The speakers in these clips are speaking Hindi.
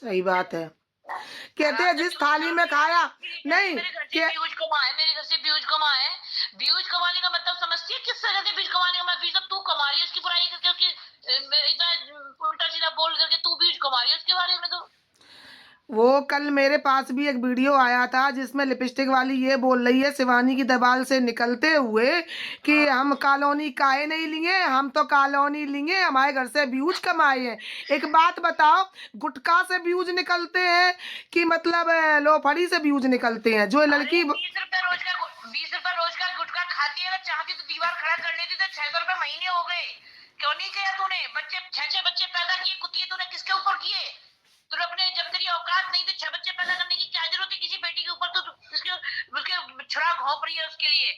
सही बात है। कहते हाँ, हैं तो जिस जो थाली में खाया नहीं मेरे घर से के व्यूज कमाए, मेरे घर से व्यूज कमाए। व्यूज कमाने का मतलब समझती है किस तरह से व्यूज कमाने का मतलब? व्यूज तो तू कमा रही है उसकी बुराई करके, उसकी इतना उल्टा सीधा बोल करके तू व्यूज कमा रही है उसके बारे में। तो वो कल मेरे पास भी एक वीडियो आया था जिसमें लिपस्टिक वाली ये बोल रही है शिवानी की दीवार से निकलते हुए कि हम कॉलोनी काहे नहीं लिए, हम तो कॉलोनी लिए, हमारे घर से व्यूज कमाए हैं। एक बात बताओ, गुटखा से व्यूज निकलते हैं कि मतलब लोफड़ी से व्यूज निकलते हैं? जो लड़की 20 रुपए रोज का गुटखा खाती है, चाहती तो दीवार खड़ा कर लेती। तो 600 रुपए महीने हो गए, क्यों नहीं किया तूने? बच्चे 6 बच्चे पैदा किए, कुतिए तूने किसके ऊपर किए? तूने अपने, जब तेरी औकात नहीं थी 6 बच्चे पैदा करने की, क्या जरूरत है किसी बेटी के ऊपर? तो उसके छुरा घोंप रही है उसके लिए।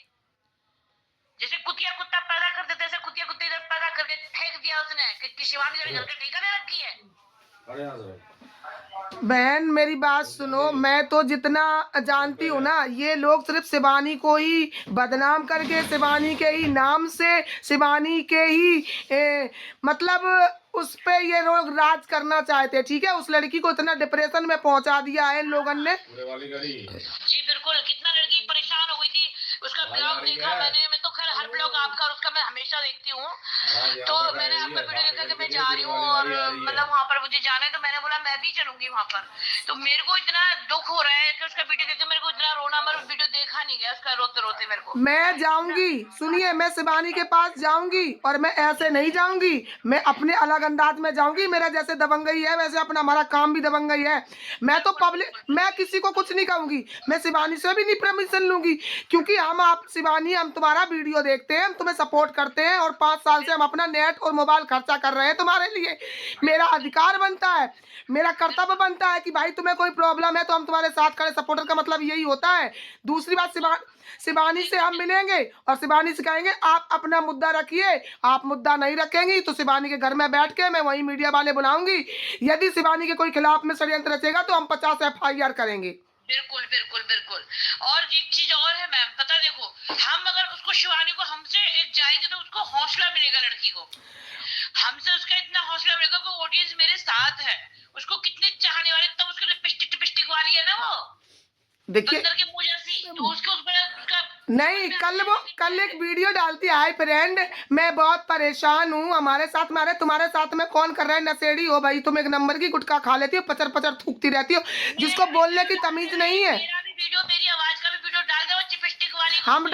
जैसे कुतिया कुत्ता पैदा कर देते, ऐसे कुतिया कुत्ते इधर पैदा करके फेंक दिया उसने कि शिवानी घर के ठिकाने रखी है। बहन मेरी बात सुनो, मैं तो जितना जानती हूँ ना, ये लोग सिर्फ शिवानी को ही बदनाम करके, शिवानी के ही नाम से, शिवानी के ही मतलब उस पे ये लोग राज करना चाहते हैं। ठीक है, उस लड़की को इतना डिप्रेशन में पहुंचा दिया है इन लोगों ने। जी बिल्कुल, कितना लड़की परेशान हो गई थी। उसका ब्लॉग देखा मैंने, मैं तो खैर हर ब्लॉग आपका और उसका मैं हमेशा देखती हूँ। तो मैंने आपका वीडियो देखा कि मैं जा रही हूँ और मतलब वहाँ पर मुझे जाना है, तो मैंने बोला मैं भी चलूंगी वहाँ पर। तो मेरे को इतना दुख हो रहा है कि उसका वीडियो देख के मेरे को इतना रोना, मैं वीडियो देखा नहीं गया उसका, रोते रोते मेरे को। मैं जाऊंगी, सुनिए, मैं शिवानी के पास जाऊंगी और मैं ऐसे नहीं जाऊंगी, मैं अपने अलग अंदाज में जाऊंगी। मेरा जैसे दबंगई है वैसे अपना हमारा काम भी दबंगई है। मैं तो पब्लिक, मैं किसी को कुछ नहीं कहूंगी, मैं शिवानी से भी नहीं परमिशन लूंगी, क्योंकि हम, आप शिवानी, हम तुम्हारा वीडियो देखते हैं, हम तुम्हें सपोर्ट करते हैं और 5 साल से हम अपना नेट और मोबाइल खर्चा कर रहे हैं तुम्हारे लिए। मेरा अधिकार बनता है, मेरा कर्तव्य बनता है कि भाई तुम्हें कोई प्रॉब्लम है तो हम तुम्हारे साथ खड़े। सपोर्टर का मतलब यही होता है। दूसरी बात, शिवानी से हम मिलेंगे और शिवानी से कहेंगे आप अपना मुद्दा रखिए, आप मुद्दा नहीं रखेंगी तो शिवानी के घर में बैठ के मैं वही मीडिया वाले बुलाऊंगी। यदि शिवानी के कोई खिलाफ में षड्यंत्र रचेगा तो हम 50 FIR करेंगे। बिल्कुल बिल्कुल बिल्कुल। और एक चीज और है मैम, पता देखो, हम अगर उसको, शिवानी को हमसे एक जाएंगे तो उसको हौसला मिलेगा, लड़की को हमसे उसका इतना हौसला मिलेगा कि ऑडियंस मेरे साथ है। उसको कितने चाहने वाले, तब उसकी लिपस्टिक टिपिस्टिक वाली है ना वो, देखिए, बंदर के मुंह जैसी, तो उसके उसका नहीं, कल एक वीडियो डालती है, हाय फ्रेंड मैं बहुत परेशान हूँ, हमारे साथ में, अरे तुम्हारे साथ में कौन कर रहा है? नशेड़ी हो भाई तुम, एक नंबर की गुटखा खा लेती हो, पचर पचर थूकती रहती हो, जिसको बोलने की तमीज नहीं है। मेरा भी वीडियो, मेरी आवाज का भी वीडियो डाल दो चिपस्टिक वाली। हम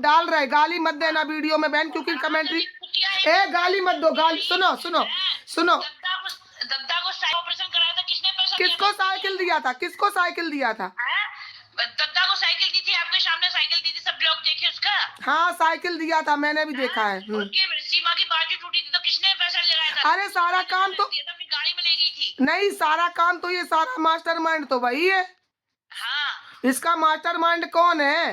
डाल रहे, गाली मत देना वीडियो में बहन, क्योंकि कमेंट्री, ए गाली मत दो, गाली, सुनो सुनो सुनो, दद्दा को ऑपरेशन कराया था, किसने पैसा दिया किसको साइकिल दिया था, किसको साइकिल दिया था? दद्दा को साइकिल दी थी, आपके सामने साइकिल दी थी, सब लोग देखे उसका। हाँ साइकिल दिया था, मैंने भी देखा है। उनकी सीमा की बाजू टूटी थी तो किसने पैसा लगाया था? अरे सारा काम तो अपनी गाड़ी में ले गई थी। नहीं, सारा काम तो ये सारा मास्टरमाइंड तो वही है। हाँ, इसका मास्टरमाइंड कौन है?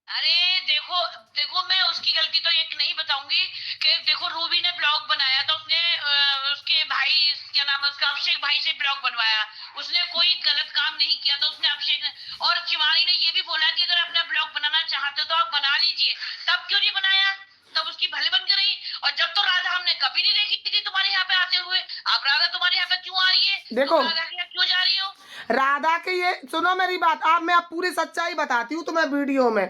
अरे देखो देखो, मैं उसकी गलती तो एक नहीं बताऊंगी कि देखो, रूबी ने ब्लॉग बनाया था, उसने उसके भाई, क्या नाम है उसका, अभिषेक भाई से ब्लॉग बनवाया। उसने कोई गलत काम नहीं किया, तो उसने अभिषेक ने, और शिवानी ने ये भी बोला कि अगर अपना ब्लॉग बनाना चाहते हो तो आप बना लीजिए। तब क्यों नहीं बनाया? तब उसकी भले बन के रही। और जब तो राधा हमने कभी नहीं देखी थी तुम्हारे यहाँ पे आते हुए, आप राधा तुम्हारे यहाँ पे क्यों आ रही है? देखो, राधा के यहाँ क्यों जा रही हो? राधा के, ये सुनो मेरी बात, आप, मैं आप पूरी सच्चाई बताती हूँ तुम्हें वीडियो में,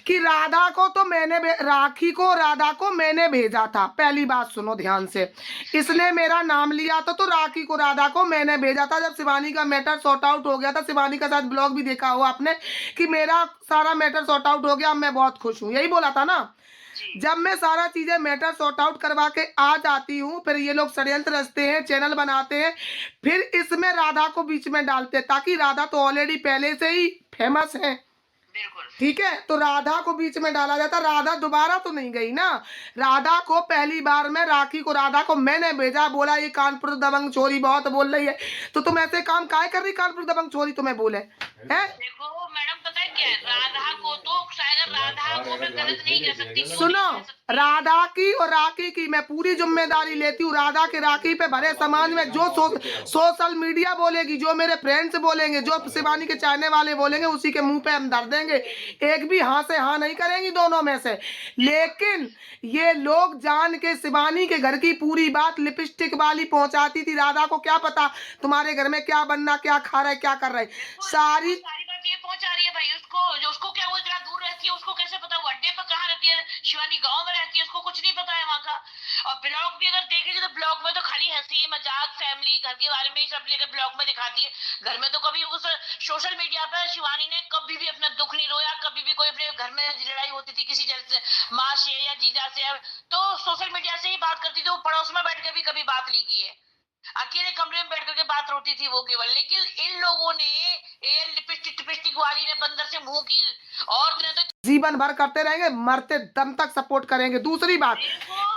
कि राधा को तो मैंने, राखी को, राधा को मैंने भेजा था। पहली बात सुनो ध्यान से, इसने मेरा नाम लिया था, तो राखी को, राधा को मैंने भेजा था। जब शिवानी का मैटर सॉर्ट आउट हो गया था, शिवानी का साथ ब्लॉग भी देखा हो आपने, कि मेरा सारा मैटर सॉर्ट आउट हो गया, मैं बहुत खुश हूँ, यही बोला था ना। जब मैं सारा चीजें मैटर सॉर्ट आउट करवा के आ जाती हूँ, फिर ये लोग षड्यंत्र रचते हैं, चैनल बनाते हैं, फिर इसमें राधा को बीच में डालते हैं, ताकि राधा तो ऑलरेडी पहले से ही फेमस है। ठीक है, तो राधा को बीच में डाला जाता। राधा दोबारा तो नहीं गई ना, राधा को पहली बार में, राखी को, राधा को मैंने भेजा, बोला ये कानपुर दबंग छोरी बहुत बोल रही है, तो तुम ऐसे काम काहे कर रही? कानपुर दबंग छोरी तुम्हें बोले हैं? देखो मैडम, पता है क्या है, राधा को तो शायद राधा को मैं गलत नहीं कह सकती, क्यों सुनो, नहीं कह सकती? राधा की और राखी की मैं पूरी जिम्मेदारी लेती हूँ। राधा के राखी पे भरे समाज में जो सोशल मीडिया बोलेगी, जो मेरे फ्रेंड्स बोलेंगे, जो शिवानी के चाहने वाले बोलेंगे, उसी के मुंह पे हम धर देंगे। एक भी हाँ से हाँ नहीं करेंगी दोनों में से। लेकिन ये लोग जान के शिवानी के घर की पूरी बात लिपस्टिक वाली पहुंचाती थी। राधा को क्या पता तुम्हारे घर में क्या बनना, क्या खा रहा है, क्या कर रहा है, सारी सारी बात ये पहुंचा रही है भाई उसको, जो उसको क्या, वो इतना दूर रहती है, उसको कैसे पता वो अड्डे पर कहाँ रहती है? शिवानी गांव में रहती है, उसको कुछ नहीं पता है वहाँ का। और ब्लॉग भी अगर देखेगी तो ब्लॉग में तो खाली हंसी मजाक, फैमिली, घर के बारे में ही सब लेकर ब्लॉग में दिखाती है। घर में तो कभी उस सोशल मीडिया पर शिवानी ने कभी भी अपना दुख नहीं रोया, कभी भी कोई अपने घर में लड़ाई होती थी किसी जैसे माँ से या जीजा से, तो सोशल मीडिया से ही बात करती थी। वो पड़ोस में बैठ के भी कभी बात नहीं की है, अकेले कमरे में बैठ करके बात होती थी वो केवल। लेकिन इन लोगों ने, ये लिपस्टिक टिपस्टिक वाली ने बंदर से मुंह की, और ने तो जीवन भर करते रहेंगे, मरते दम तक सपोर्ट करेंगे। दूसरी बात,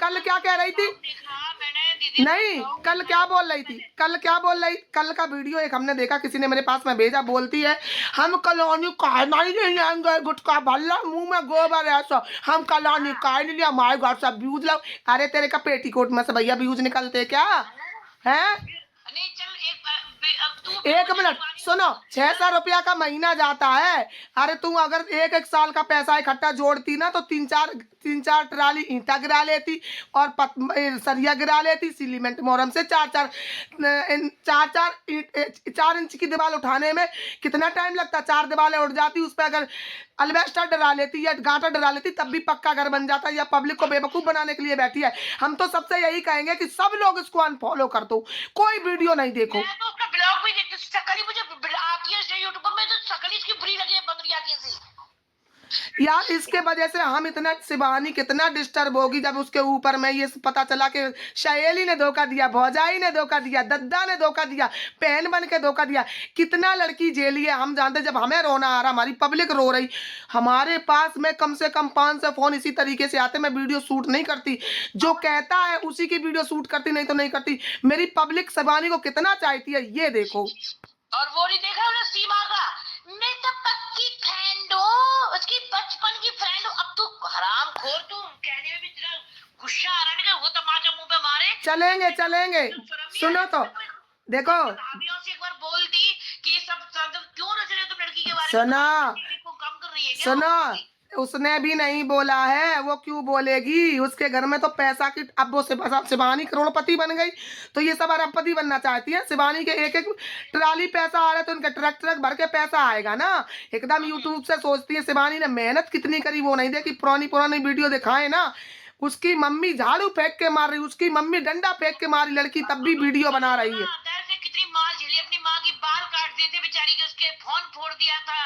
कल क्या कह रही थी? देखा मैंने दीदी, नहीं, कल क्या बोल रही थी? कल क्या बोल रही? कल का वीडियो एक हमने देखा, किसी ने मेरे पास में भेजा, बोलती है हम कलोनी कहना ही नहीं लेंगे, गुटका भल्ला मुंह में गोबर है, ऐसा हम कलोनी कह नहीं लिया, हमारे घर से व्यूज लो। अरे तेरे का पेटीकोट में से भैया व्यूज निकलते क्या है? नहीं चल अब तू एक मिनट सुनो, 600 रुपया का महीना जाता है। अरे तू अगर एक एक साल का पैसा इकट्ठा जोड़ती ना, तो तीन चार ट्राली ईंटा गिरा लेती, और सरिया गिरा लेती, सीमेंट मोरम से 4 इंच की दीवार उठाने में कितना टाइम लगता? 4 दीवारें उठ जाती, उस पर अगर अल्बेस्टर डरा लेती या गांठा डरा लेती, तब भी पक्का घर बन जाता। या पब्लिक को बेवकूफ बनाने के लिए बैठी है। हम तो सबसे यही कहेंगे कि सब लोग इसको अनफॉलो कर दो, कोई वीडियो नहीं देखो। मैं तो उसका ब्लॉग भी देखती, शकल ही मुझे आती है यूट्यूब में, तो शकल ही इसकी बुरी लगी है, बंदरिया की सी। यार इसके वजह से हम इतना, शिवानी कितना डिस्टर्ब होगी जब उसके ऊपर में ये पता चला कि शैली ने धोखा दिया, भौजाई ने धोखा दिया, दद्दा ने धोखा दिया, बहन बन के धोखा दिया। कितना लड़की जेली है हम जानते। जब हमें रोना आ रहा, हमारी पब्लिक रो रही, हमारे पास में कम से कम 500 फोन इसी तरीके से आते। मैं वीडियो शूट नहीं करती, जो कहता है उसी की वीडियो शूट करती, नहीं तो नहीं करती। मेरी पब्लिक शिवानी को कितना चाहती है ये देखो। और वो नहीं देखा उन्हें सीमा का, मैं तो पक्की फ्रेंड हूँ, उसकी बचपन की फ्रेंड हूँ। अब तू हराम खोर, तू कहने में भी तेरा गुस्सा आ रहा है कि वो तमाचा मुंह पे मारे। चलेंगे सुनो तो देखो, भाभीियों से एक बार बोल दी कि ये सब क्यों रच रहे हो तुम लड़की के बारे में? सुना को कम कर रही है क्या? सुनो, उसने भी नहीं बोला है, वो क्यों बोलेगी? उसके घर में तो पैसा की, अब वो शिवानी करोड़पति बन गई, तो ये सब अरबपति बनना चाहती है। शिवानी के एक एक ट्राली पैसा आ रहा है, तो उनका ट्रक ट्रक भर के पैसा आएगा ना। एकदम यूट्यूब से सोचती है शिवानी ने मेहनत कितनी करी, वो नहीं देखी। पुरानी वीडियो दिखाए ना, उसकी मम्मी झाड़ू फेंक के मार रही, उसकी मम्मी डंडा फेंक के मारी लड़की, तब भी वीडियो बना रही है। कितनी मार झेली, अपनी माँ की बाल काट दिए थे बेचारी के, उसके फोन फोड़ दिया था,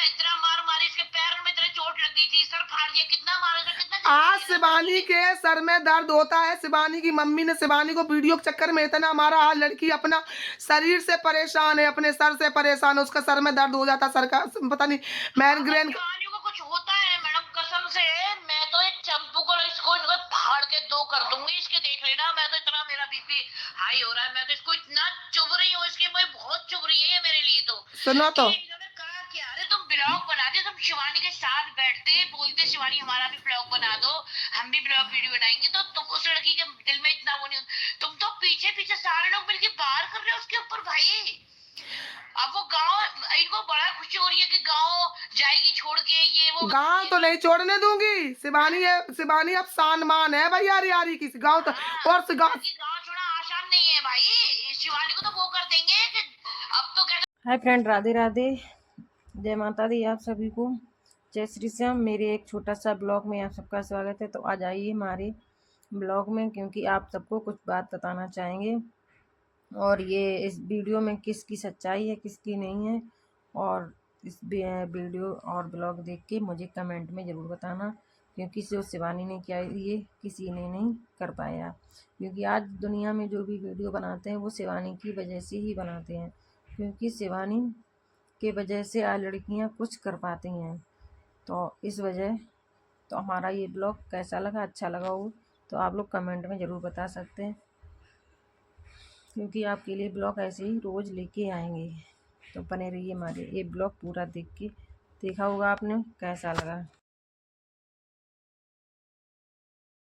इतना मार मारी, इसके पैरों में इतना चोट लग गई थी, सर फाड़ दिया, कितना मारा था, कितना। आज शिवानी के सर में दर्द होता है। शिवानी की मम्मी ने शिवानी को वीडियो के चक्कर में इतना मारा। आज लड़की अपना शरीर से परेशान है, अपने सर से परेशान है, उसका सर में दर्द हो जाता, सर का पता नहीं माइग्रेन। को कुछ होता है मैडम, कसम से मैं तो एक चंपू को इसको फाड़ के 2 कर दूंगी, इसके देख लेना। मैं तो इतना, मेरा बीपी हाई हो रहा है, मैं तो इसको इतना चुभ रही हूँ, इसके मैं बहुत चुभ रही है ये मेरे लिए। तो सुनो तो कहा क्या, अरे तुम ब्लॉग बनाते, तुम शिवानी के साथ बैठते, बोलते शिवानी हमारा भी ब्लॉग बना दो, हम भी ब्लॉग वीडियो बनाएंगे, तो तुम उस लड़की के दिल में इतना वो नहीं, तुम तो पीछे पीछे सारे लोग मिलके बाहर कर रहे हो उसके ऊपर भाई। अब वो गांव, इनको बड़ा खुशी हो रही है कि गांव जाएगी छोड़ के, ये वो गांव तो नहीं छोड़ने दूंगी। शिवानी है, शिवानी अब सानमान है भाई, यारी की गांव तो, और गांव छोड़ना आसान नहीं है भाई। शिवानी को तो वो कर देंगे कि अब तो क्या। हाय फ्रेंड, राधे राधे, जय माता दी आप सभी को, जय श्री श्याम। मेरे एक छोटा सा ब्लॉग में आप सबका स्वागत है। तो आज आइए हमारे ब्लॉग में, क्योंकि आप सबको कुछ बात बताना चाहेंगे, और ये इस वीडियो में किसकी सच्चाई है किसकी नहीं है, और इस वीडियो और ब्लॉग देख के मुझे कमेंट में ज़रूर बताना, क्योंकि जो शिवानी ने किया ये किसी ने नहीं कर पाया। क्योंकि आज दुनिया में जो भी वीडियो बनाते हैं वो शिवानी की वजह से ही बनाते हैं, क्योंकि शिवानी के वजह से आज लड़कियां कुछ कर पाती हैं। तो इस वजह, तो हमारा ये ब्लॉग कैसा लगा, अच्छा लगा हो तो आप लोग कमेंट में ज़रूर बता सकते हैं, क्योंकि आपके लिए ब्लॉग ऐसे ही रोज़ लेके आएंगे। तो बने रहिए हमारे ये ब्लॉग पूरा देख के। देखा होगा आपने, कैसा लगा।